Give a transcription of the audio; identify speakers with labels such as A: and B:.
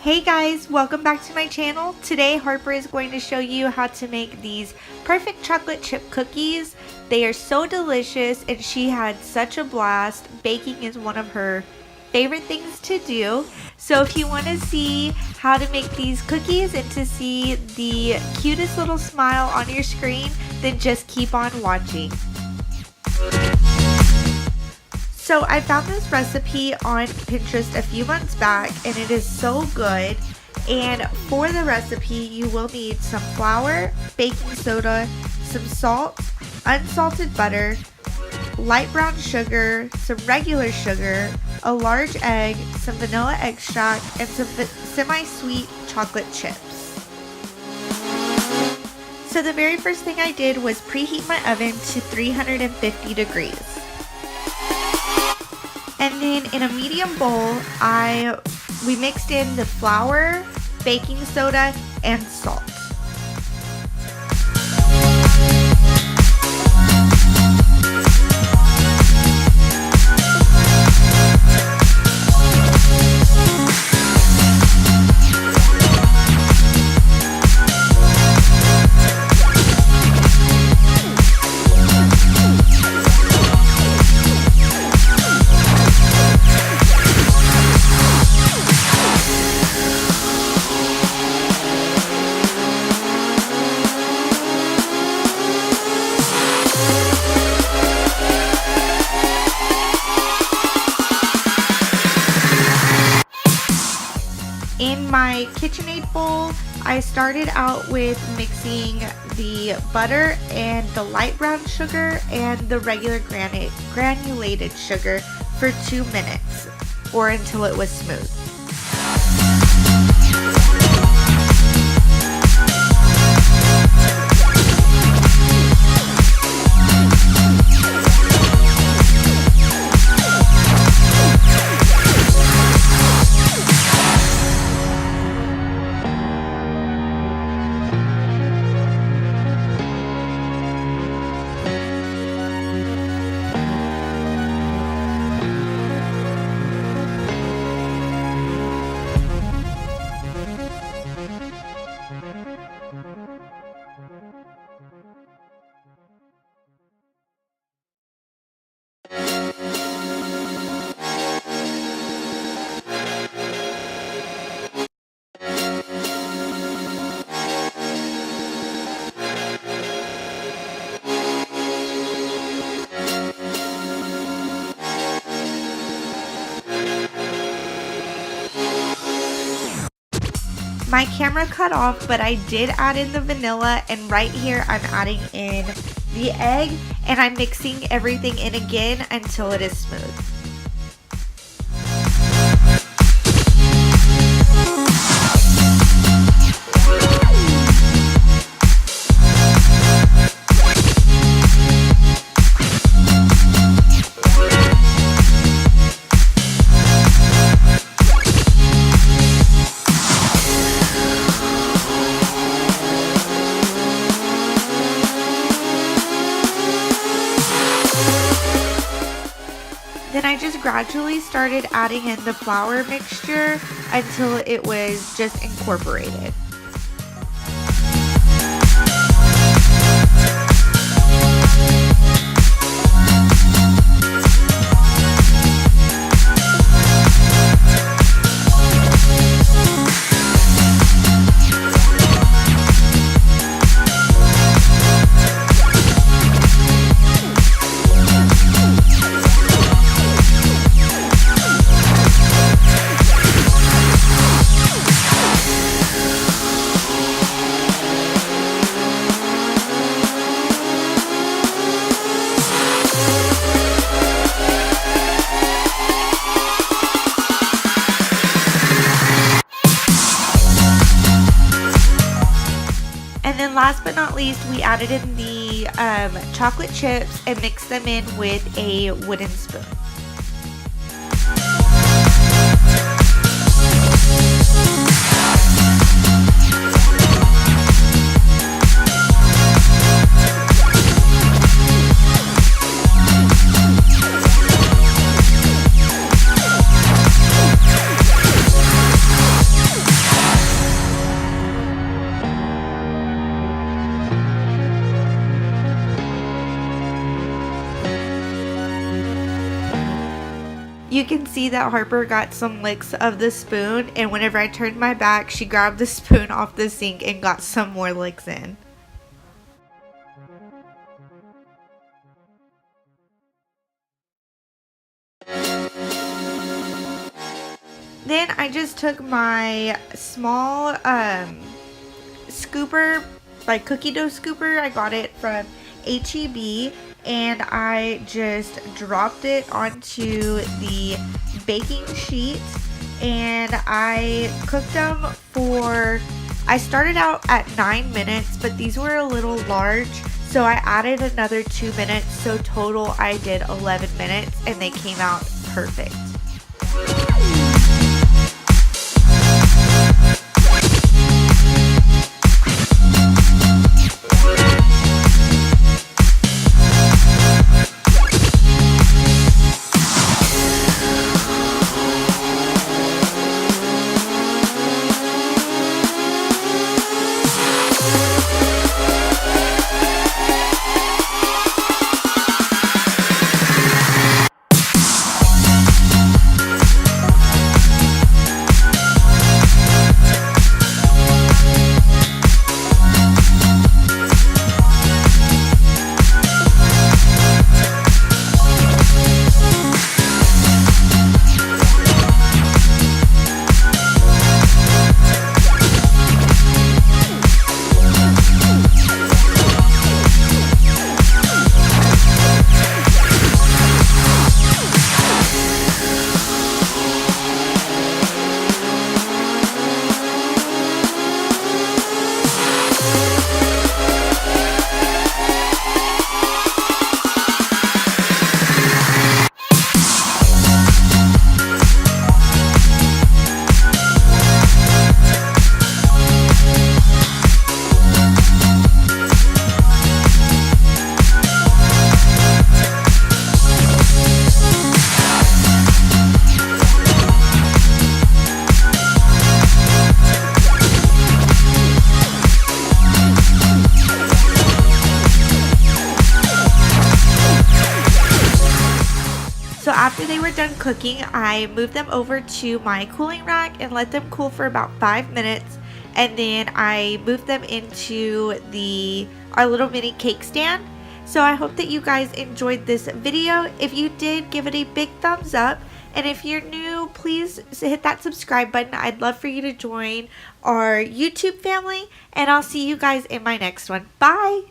A: Hey guys, welcome back to my channel. Today Harper is going to show you how to make these perfect chocolate chip cookies. They are so delicious and she had such a blast. Baking is one of her favorite things to do. So if you want to see how to make these cookies and to see the cutest little smile on your screen, then just keep on watching. So I found this recipe on Pinterest a few months back and it is so good. And for the recipe you will need some flour, baking soda, some salt, unsalted butter, light brown sugar, some regular sugar, a large egg, some vanilla extract, and some semi-sweet chocolate chips. So the very first thing I did was preheat my oven to 350 degrees. And then in a medium bowl, we mixed in the flour, baking soda, and salt. In my KitchenAid bowl, I started out with mixing the butter and the light brown sugar and the regular granulated sugar for 2 minutes or until it was smooth. My camera cut off, but I did add in the vanilla, and right here I'm adding in the egg and I'm mixing everything in again until it is smooth. Then I just gradually started adding in the flour mixture until it was just incorporated. And then last but not least, we added in the chocolate chips and mixed them in with a wooden spoon. you can see that Harper got some licks of the spoon, and whenever I turned my back, she grabbed the spoon off the sink and got some more licks in. Then I just took my small scooper, like cookie dough scooper. I got it from HEB, and I just dropped it onto the baking sheet, and I cooked them for, I started out at 9 minutes, but these were a little large, so I added another 2 minutes, so total I did 11 minutes, and they came out perfect. So after they were done cooking, I moved them over to my cooling rack and let them cool for about 5 minutes. And then I moved them into our little mini cake stand. So I hope that you guys enjoyed this video. If you did, give it a big thumbs up. And if you're new, please hit that subscribe button. I'd love for you to join our YouTube family. And I'll see you guys in my next one. Bye!